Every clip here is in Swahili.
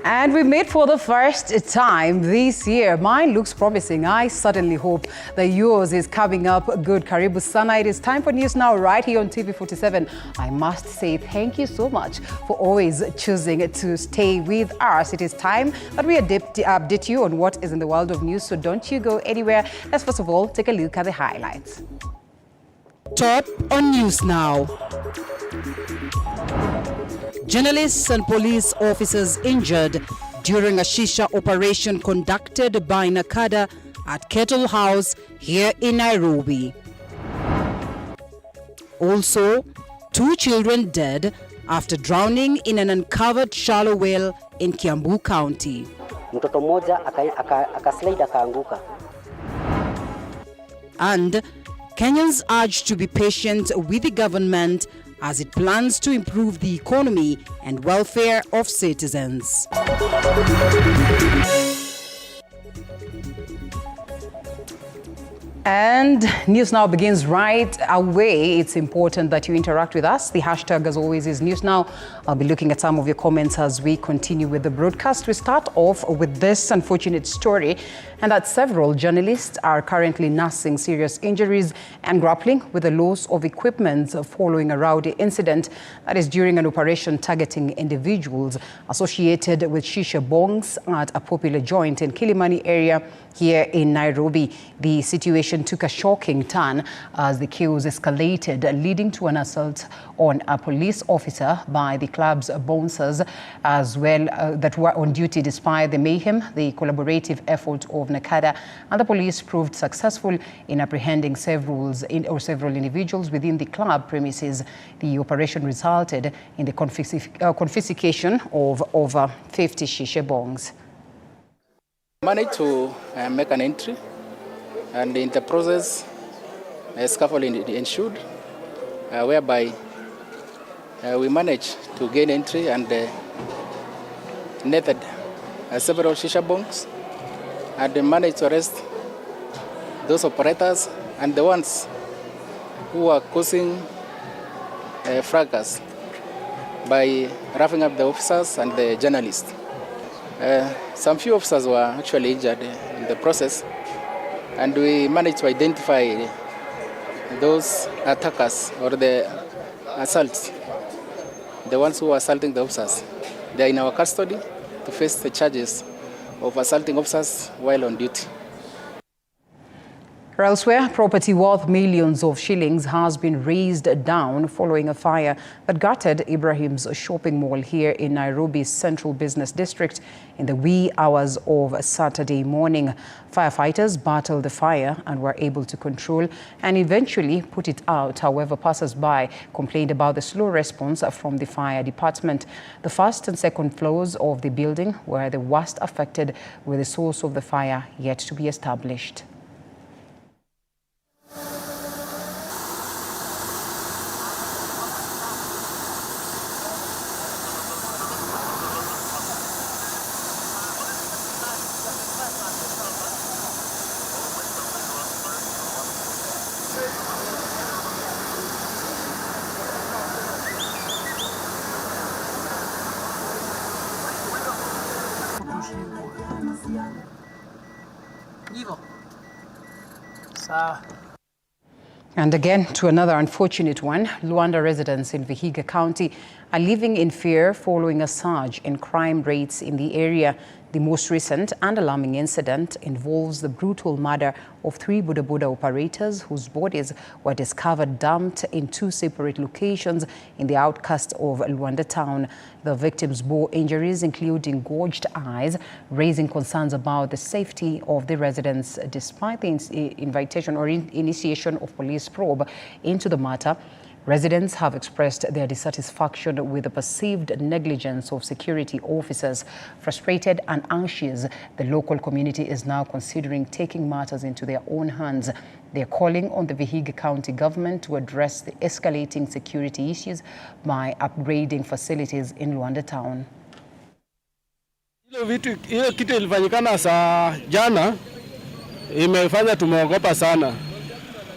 And we made for the first time this year. Mine looks promising. I certainly hope that yours is coming up good. Karibu sana. It is time for news now right here on TV47. I must say thank you so much for always choosing to stay with us. It is time that we update you on what is in the world of news. So don't you go anywhere. Let's first of all take a look at the highlights. Top on News Now. Journalists and police officers injured during a shisha operation conducted by Nakada at Kettle House here in Nairobi. Also, 2 children dead after drowning in an uncovered shallow well in Kiambu County. Mtoto mmoja akaslide akaanguka. And Kenyans urged to be patient with the government as it plans to improve the economy and welfare of citizens. And News Now begins right away. It's important that you interact with us. The hashtag, as always, is News Now. I'll be looking at some of your comments as we continue with the broadcast. We start off with this unfortunate story, and that several journalists are currently nursing serious injuries and grappling with the loss of equipment following a rowdy incident that is during an operation targeting individuals associated with shisha bongs at a popular joint in Kilimani area here in Nairobi. The situation took a shocking turn as the chaos escalated, leading to an assault on a police officer by the club's bouncers as well that were on duty. Despite the mayhem, the collaborative effort of Nakada and the police proved successful in apprehending several individuals within the club premises. The operation resulted in the confiscation of over 50 shisha bongs. Managed to make an entry, and in the process scaffolding ensued, whereby we managed to gain entry and netted several shisha bongs, and managed to arrest those operators and the ones who were causing fracas by roughing up the officers and the journalists. Some few officers were actually injured in the process, and we managed to identify those attackers or the assaults, the ones who were assaulting the officers. They are in our custody to face the charges of assaulting officers while on duty. Elsewhere, property worth millions of shillings has been razed down following a fire that gutted Ibrahim's shopping mall here in Nairobi's central business district in the wee hours of Saturday morning. Firefighters battled the fire and were able to control and eventually put it out. However, passers-by complained about the slow response from the fire department. The first and second floors of the building were the worst affected, with the source of the fire yet to be established. And again, to another unfortunate one, Luanda residents in Vihiga County are living in fear following a surge in crime rates in the area. The most recent and alarming incident involves the brutal murder of 3 Boda Boda operators whose bodies were discovered dumped in 2 separate locations in the outskirts of Luanda town. The victims bore injuries including gouged eyes, raising concerns about the safety of the residents. Despite the invitation or initiation of police probe into the matter, residents have expressed their dissatisfaction with the perceived negligence of security officers. Frustrated and anxious, the local community is now considering taking matters into their own hands. They are calling on the Vihiga County government to address the escalating security issues by upgrading facilities in Luanda town. Hiyo kitu ilifanyikana saa jana imefanya tumeogopa sana.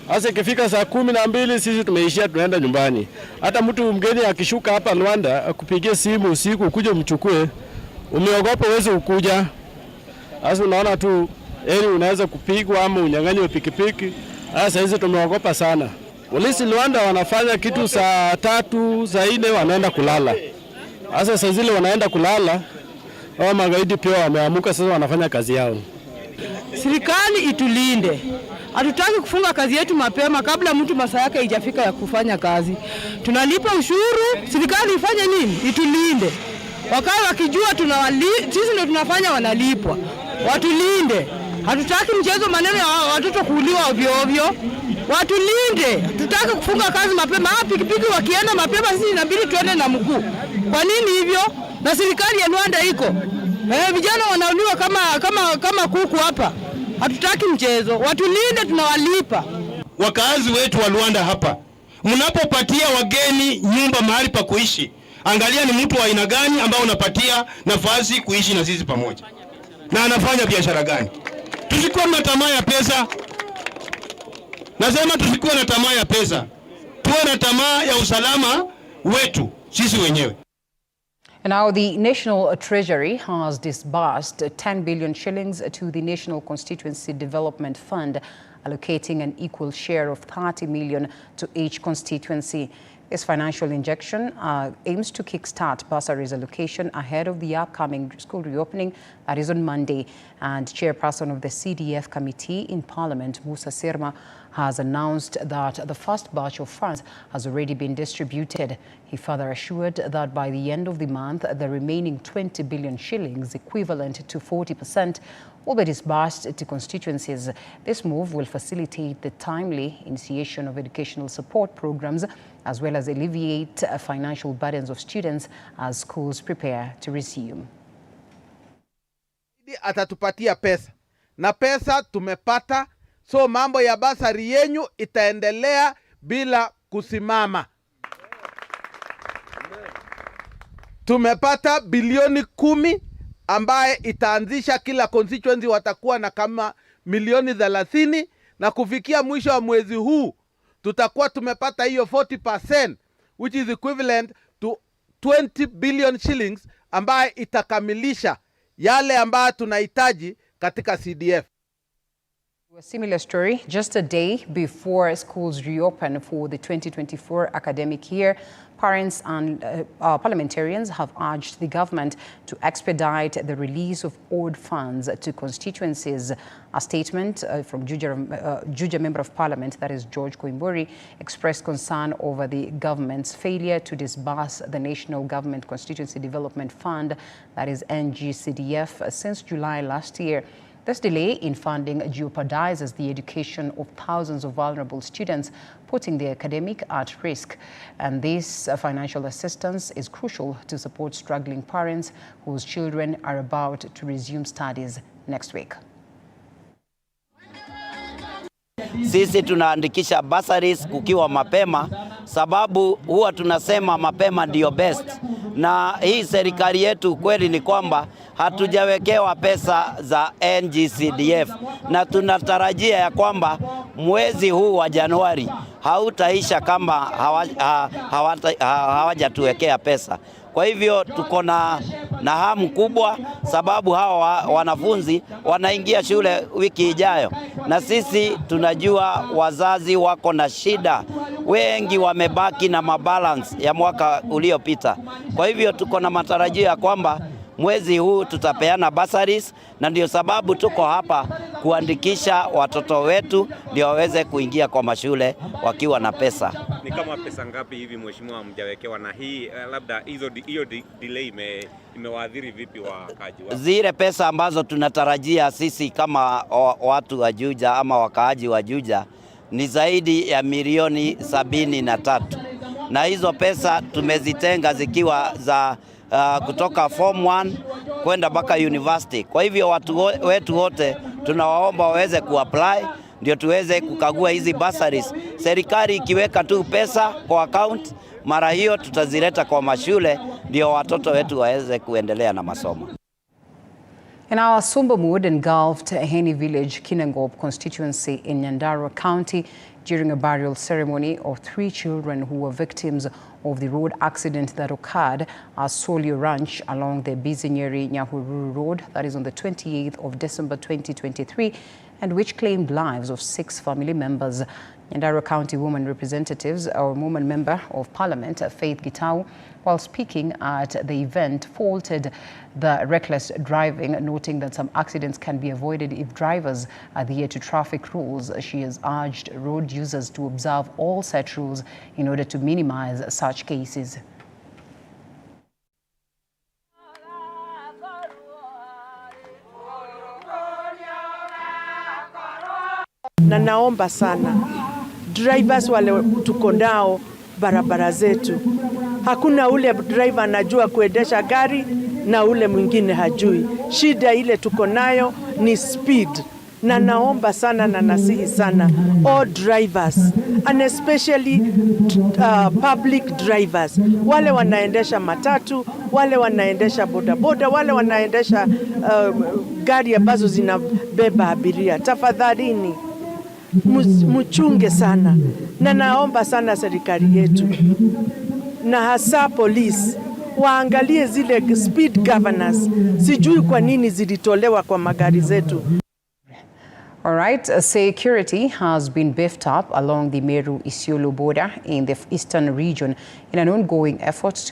Hasa ikifika saa 12 sisi tumeishia tunaenda nyumbani. Hata mtu mgeni akishuka hapa Luanda akupigie simu usiku kuja mchukue, umeogopa uweze ukuja. Sasa unaona tu unaweza kupigwa ama unyang'anywe pikipiki. Sasa hizi tumeogopa sana. Polisi Luanda wanafanya kitu saa 3, saa 4 wanaenda kulala. Sasa saa zile wanaenda kulala, hao magaidi pia wameamuka sasa wanafanya kazi yao. Serikali itulinde. Hatutaki kufunga kazi yetu mapema kabla mtu masaa yake haijafika ya kufanya kazi. Tunalipa ushuru, serikali ifanye nini? Itulinde. Wakao wakijua sisi ndio tunafanya wanalipwa. Watulinde. Hatutaki mchezo maneno ya watoto kuuliwa ovyo ovyo. Watulinde. Hatutaki kufunga kazi mapema. Pikipiki wakienda mapema sisi inabidi tuende na mguu. Kwa nini hivyo? Na serikali ya Luanda iko. Vijana wanauliwa kama kuku hapa. Hatutaki mchezo. Watulinde, tunawalipa. Wakaazi wetu wa Luanda hapa, mnapopatia wageni nyumba mahali pa kuishi, angalia ni mtu wa aina gani ambao unapatia nafasi kuishi na sisi pamoja, na anafanya biashara gani. Tusikuwe na tamaa ya pesa. Nasema tusikuwe na tamaa ya pesa, tuwe na tamaa ya usalama wetu sisi wenyewe. Now, the National Treasury has disbursed 10 billion shillings to the National Constituency Development Fund, allocating an equal share of 30 million to each constituency. This financial injection aims to kickstart bursaries allocation ahead of the upcoming school reopening that is on Monday. And chairperson of the CDF committee in Parliament, Musa Sirma, has announced that the first batch of funds has already been distributed. He further assured that by the end of the month, the remaining 20 billion shillings, equivalent to 40%, will be disbursed to constituencies. This move will facilitate the timely initiation of educational support programs, as well as alleviate financial burdens of students as schools prepare to resume. Atatupatia pesa na pesa tumepata, so mambo ya basari yenyu itaendelea bila kusimama. Tumepata bilioni 10 ambaye itaanzisha kila constituency watakuwa na kama milioni 30, na kufikia mwisho wa mwezi huu tutakuwa tumepata hiyo 40%, which is equivalent to 20 billion shillings ambaye itakamilisha yale ambayo tunahitaji katika CDF. A similar story, just a day before schools reopen for the 2024 academic year, parents and parliamentarians have urged the government to expedite the release of owed funds to constituencies. A statement from Juja Member of Parliament, that is George Koimburi, expressed concern over the government's failure to disburse the National Government Constituency Development Fund, that is NGCDF, since July last year. This delay in funding jeopardizes the education of thousands of vulnerable students, putting their academic at risk. And this financial assistance is crucial to support struggling parents whose children are about to resume studies next week. Sisi tunaandikisha bursaries kukiwa mapema, sababu huwa tunasema mapema ndio best. Na hii serikali yetu kweli ni kwamba hatujawekewa pesa za NGCDF, na tunatarajia ya kwamba mwezi huu wa Januari hautaisha kama hawajatuwekea pesa. Kwa hivyo tuko na hamu kubwa, sababu hawa wanafunzi wanaingia shule wiki ijayo, na sisi tunajua wazazi wako na shida, wengi wamebaki na mabalance ya mwaka uliopita. Kwa hivyo tuko na matarajio ya kwamba mwezi huu tutapeana bursaries, na ndio sababu tuko hapa kuandikisha watoto wetu ndio waweze kuingia kwa mashule wakiwa na pesa. Ni kama pesa ngapi hivi mheshimiwa mjawekewa, na hii labda hiyo delay imewaadhiri vipi wakaaji wa? Zile pesa ambazo tunatarajia sisi kama watu wa Juja ama wakaaji wa Juja ni zaidi ya milioni 73, na hizo pesa tumezitenga zikiwa za kutoka form 1 kwenda mpaka university. Kwa hivyo watu wetu wote tunawaomba waweze kuapply ndio tuweze kukagua hizi bursaries. Serikali ikiweka tu pesa kwa account, mara hiyo tutazileta kwa mashule ndio watoto wetu waweze kuendelea na masomo. In our somber mood engulfed Heni village, Kinangop constituency in Nyandarua County during a burial ceremony of 3 children who were victims of the road accident that occurred at Solio Ranch along the Bizinyeri-Nyahururu Road, that is on the 28th of December 2023, and which claimed lives of 6 family members. Nyandarua County Women Representatives, or Woman Member of Parliament, Faith Gitau, while speaking at the event, faulted the reckless driving, noting that some accidents can be avoided if drivers adhere to traffic rules. She has urged road users to observe all set rules in order to minimize such cases. Na naomba sana drivers wale tuko nao barabara zetu, hakuna ule driver anajua kuendesha gari na ule mwingine hajui. Shida ile tuko nayo ni speed, na naomba sana na nasihi sana all drivers and especially public drivers, wale wanaendesha matatu, wale wanaendesha bodaboda, wale wanaendesha gari ambazo zinabeba abiria, tafadhalini mchunge sana, na naomba sana serikali yetu na hasa polisi waangalie zile speed governors. Sijui kwa nini zilitolewa kwa magari zetu. All right, security has been beefed up along the Meru-Isiolo border in the eastern region in an ongoing effort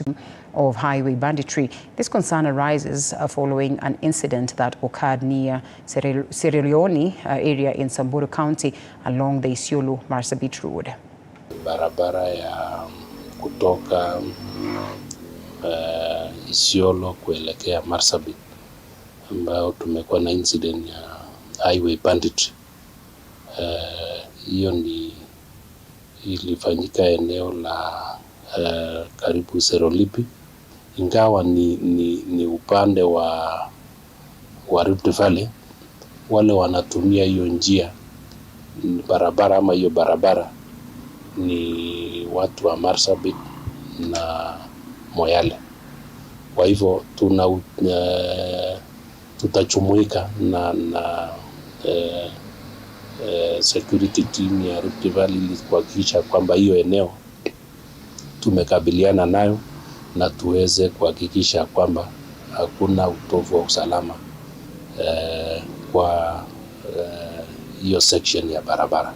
of highway banditry. This concern arises following an incident that occurred near Sierra Leone area in Samburu County along the Isiolo-Marsabit Road. Barabara ya kutoka Isiolo kuelekea Marsabit, ambao tumekuwa na incident ya highway banditry. Hiyo ilifanyika eneo la karibu Serolipi, ingawa ni upande wa Rift Valley. Wale wanatumia hiyo njia barabara ama hiyo barabara ni watu wa Marsabit na Moyale. Kwa hivyo tutachumuika na security team ya Rift Valley ili kuhakikisha kwamba hiyo eneo tumekabiliana nayo na tuweze kuhakikisha kwamba hakuna utovu wa usalama kwa hiyo section ya barabara.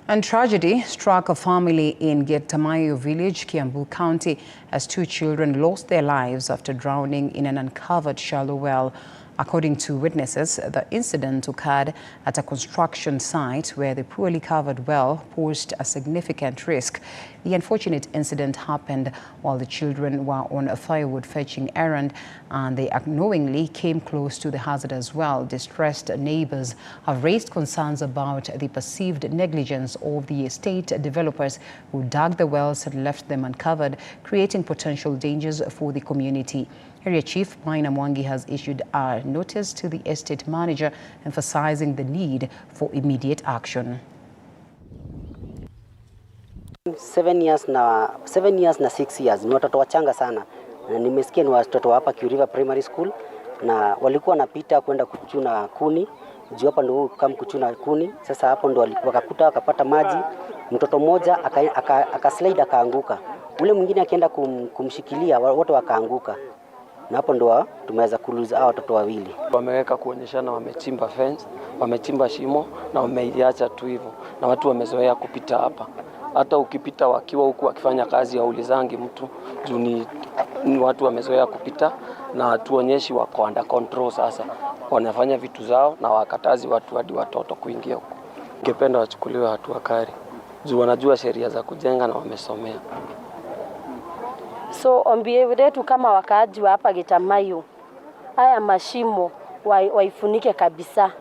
And tragedy struck a family in Getamayo village, Kiambu County, as 2 children lost their lives after drowning in an uncovered shallow well. According to witnesses, the incident occurred at a construction site where the poorly covered well posed a significant risk. The unfortunate incident happened while the children were on a firewood fetching errand, and they unknowingly came close to the hazardous well. Distressed neighbors have raised concerns about the perceived negligence of the estate developers who dug the wells and left them uncovered, creating potential dangers for the community. Area Chief Maina Mwangi has issued a notice to the estate manager emphasizing the need for immediate action. 7 years na 6 years ni watoto wachanga sana, na nimesikia ni watoto hapa River Primary School, na walikuwa wanapita kwenda kuchuna kuni juu hapa ndio kama kuchuna kuni. Sasa hapo ndo wakakuta wakapata maji, mtoto mmoja akaslide akaanguka, ule mwingine akienda kumshikilia, wote wakaanguka, na hapo ndo tumeweza kuluza hao watoto wawili. Wameweka kuonyeshana wamechimba fence, wamechimba shimo na wameiacha tu hivyo, na watu wamezoea kupita hapa. Hata ukipita wakiwa huku wakifanya kazi ya ulizangi mtu juu ni watu wamezoea kupita, na tuonyeshi wako under control. Sasa wanafanya vitu zao na wakatazi watu hadi watoto kuingia huku. Ningependa wachukuliwe hatua kali juu wanajua sheria za kujenga na wamesomea. So ombi letu kama wakaaji wa hapa Getamayo, haya mashimo waifunike kabisa.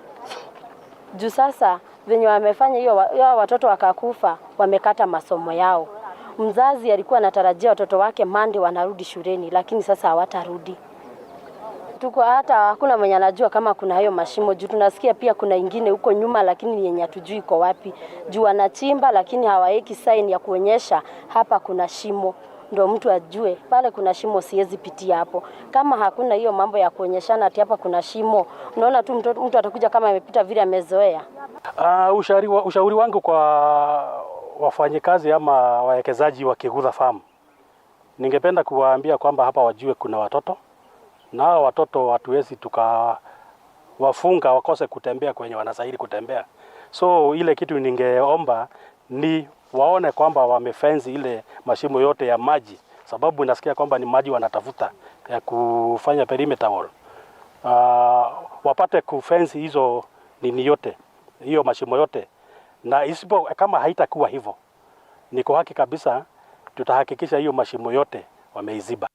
Juu sasa venye wamefanya hiyo watoto wakakufa, wamekata masomo yao. Mzazi alikuwa anatarajia watoto wake Monday wanarudi shuleni, lakini sasa hawatarudi. Tuko hata hakuna mwenye anajua kama kuna hayo mashimo, juu tunasikia pia kuna ingine huko nyuma, lakini yenye hatujui iko wapi. Juu wanachimba lakini hawaeki sign ya kuonyesha hapa kuna shimo. ndio mtu ajue pale kuna shimo, siwezi pitia hapo. Kama hakuna hiyo mambo ya kuonyeshana ati hapa kuna shimo, unaona tu mtu atakuja kama amepita vile amezoea. Ushauri wangu kwa wafanyikazi ama wawekezaji wa Kiguza Farm, ningependa kuwaambia kwamba hapa wajue kuna watoto, na hao watoto hatuwezi tukawafunga wakose kutembea kwenye wanastahili kutembea. So ile kitu ningeomba ni waone kwamba wamefensi ile mashimo yote ya maji, sababu nasikia kwamba ni maji wanatafuta ya kufanya perimeter wall. Wapate kufensi hizo nini yote, hiyo mashimo yote, na isipo kama haitakuwa hivyo, niko haki kabisa tutahakikisha hiyo mashimo yote wameiziba.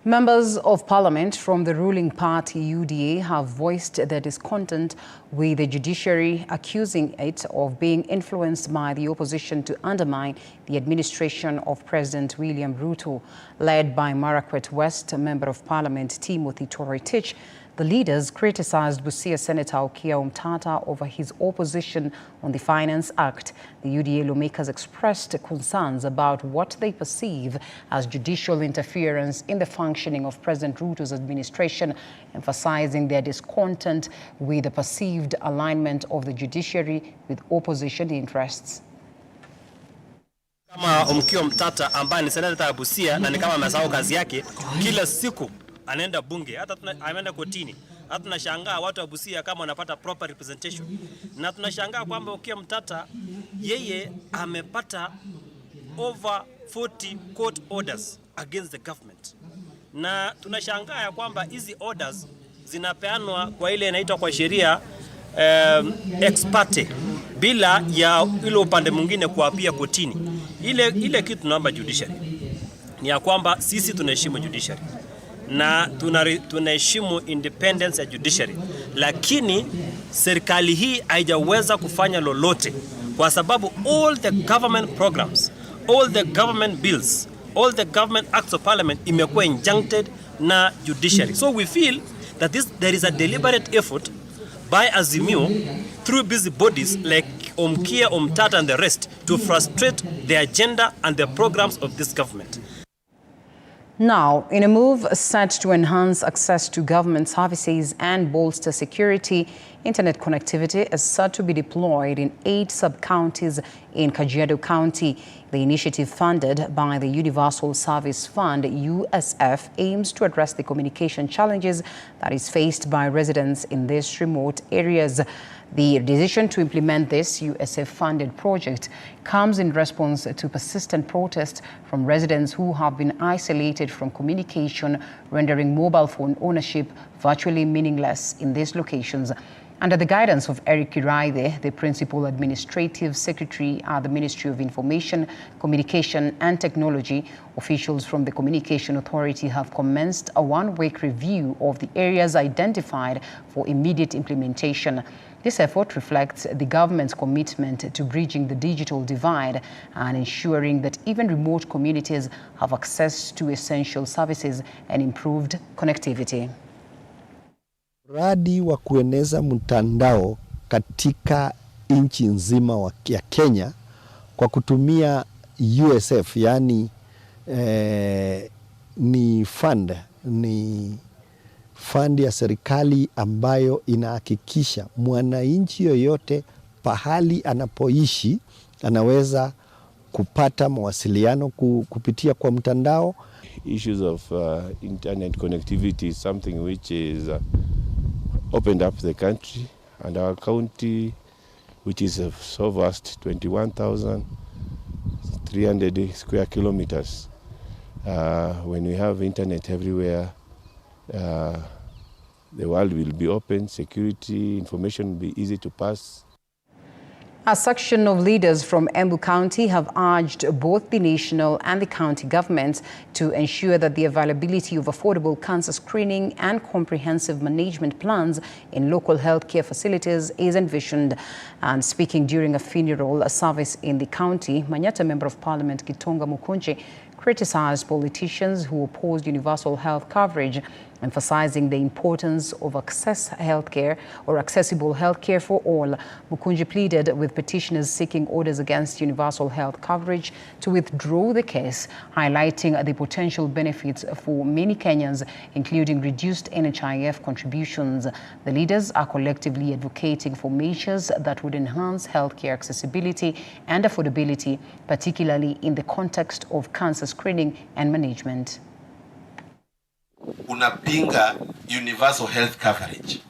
Members of Parliament from the ruling party UDA have voiced their discontent with the judiciary, accusing it of being influenced by the opposition to undermine the administration of President William Ruto. Led by Marakwet West, Member of Parliament Timothy Toritich, the leaders criticized Busia Senator Okiya Omtata over his opposition on the Finance Act. The UDA lawmakers expressed concerns about what they perceive as judicial interference in the functioning of President Ruto's administration, emphasizing their discontent with the perceived alignment of the judiciary with opposition interests. Kama Okiya Omtata ambaye ni seneta ya Busia na ni kama amesahau kazi yake, kila siku anaenda bunge, hata ameenda kotini. Hata tunashangaa watu wa Busia kama wanapata proper representation. Na tunashangaa kwamba Okiya Omtata yeye amepata over 40 court orders against the government. Na tunashangaa ya kwamba hizi orders zinapeanwa kwa ile inaitwa kwa sheria ex parte bila ya ile upande mwingine kuapia kotini. Ile kitu tunaomba judiciary ni ya kwamba sisi tunaheshimu judiciary na tunaheshimu independence ya judiciary, lakini serikali hii haijaweza kufanya lolote kwa sababu all the government programs, all the government bills, all the government acts of parliament imekuwa injuncted na judiciary. So we feel that there is a deliberate effort by Azimio through busy bodies like Okiya Omtata and the rest to frustrate the agenda and the programs of this government. Now, in a move set to enhance access to government services and bolster security, internet connectivity is set to be deployed in 8 sub-counties in Kajiado County. The initiative, funded by the Universal Service Fund, USF, aims to address the communication challenges that is faced by residents in these remote areas. The decision to implement this USF-funded project comes in response to persistent protests from residents who have been isolated from communication, rendering mobile phone ownership virtually meaningless in these locations. Under the guidance of Eric Iraide, the Principal Administrative Secretary at the Ministry of Information, Communication and Technology, officials from the Communication Authority have commenced a one-week review of the areas identified for immediate implementation. This effort reflects the government's commitment to bridging the digital divide and ensuring that even remote communities have access to essential services and improved connectivity. Mradi wa kueneza mtandao katika nchi nzima ya Kenya kwa kutumia USF, yani ni fund ya serikali ambayo inahakikisha mwananchi yoyote pahali anapoishi anaweza kupata mawasiliano kupitia kwa mtandao. Issues of internet connectivity is something which is opened up the country, and our county, which is so vast, 21,300 square kilometers, when we have internet everywhere, the world will be open, security, information will be easy to pass. A section of leaders from Embu County have urged both the national and the county governments to ensure that the availability of affordable cancer screening and comprehensive management plans in local healthcare facilities is envisioned. And speaking during a funeral service in the county, Manyata Member of Parliament Gitonga Mukunji criticized politicians who opposed universal health coverage Emphasizing the importance of accessible healthcare for all, Mukunji pleaded with petitioners seeking orders against universal health coverage to withdraw the case, highlighting the potential benefits for many Kenyans, including reduced NHIF contributions. The leaders are collectively advocating for measures that would enhance healthcare accessibility and affordability, particularly in the context of cancer screening and management. Unapinga universal health coverage.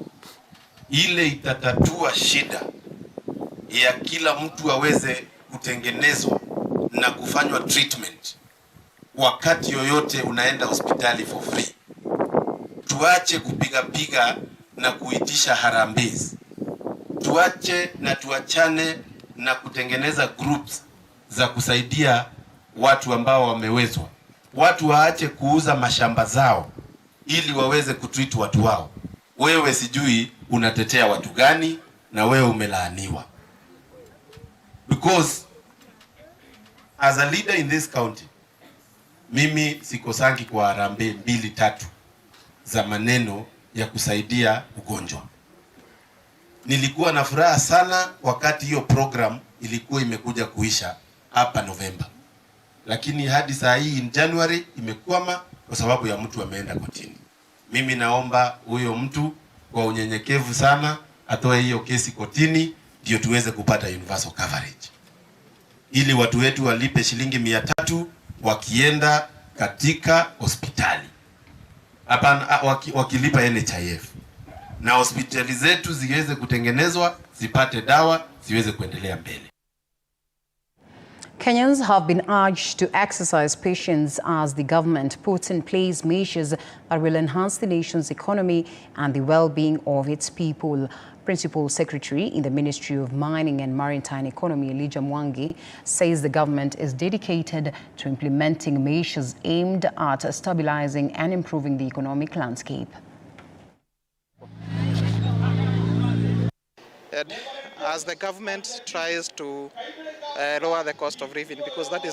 Ile itatatua shida ya kila mtu aweze kutengenezwa na kufanywa treatment wakati yoyote unaenda hospitali for free. Tuache kupiga na kuitisha harambee. Tuache na tuachane na kutengeneza groups za kusaidia watu ambao wamewezwa. Watu waache kuuza mashamba zao ili waweze kutreat watu wao. Wewe sijui unatetea watu gani na wewe umelaaniwa. Because as a leader in this county, mimi sikosangi kwa harambee 2-3 za maneno ya kusaidia ugonjwa. Nilikuwa na furaha sana wakati hiyo program ilikuwa imekuja kuisha hapa November. Lakini hadi saa hii in January imekwama kwa sababu ya mtu ameenda kotini. Mimi naomba huyo mtu kwa unyenyekevu sana atoe hiyo kesi kotini ndio tuweze kupata universal coverage. Ili watu wetu walipe shilingi 300 wakienda katika hospitali. Hapana, wakilipa NHIF. Na hospitali zetu ziweze kutengenezwa, zipate dawa, ziweze kuendelea mbele. Kenyans have been urged to exercise patience as the government puts in place measures that will enhance the nation's economy and the well-being of its people. Principal Secretary in the Ministry of Mining and Maritime Economy, Elijah Mwangi, says the government is dedicated to implementing measures aimed at stabilizing and improving the economic landscape. As the government tries to lower the cost of living, because that is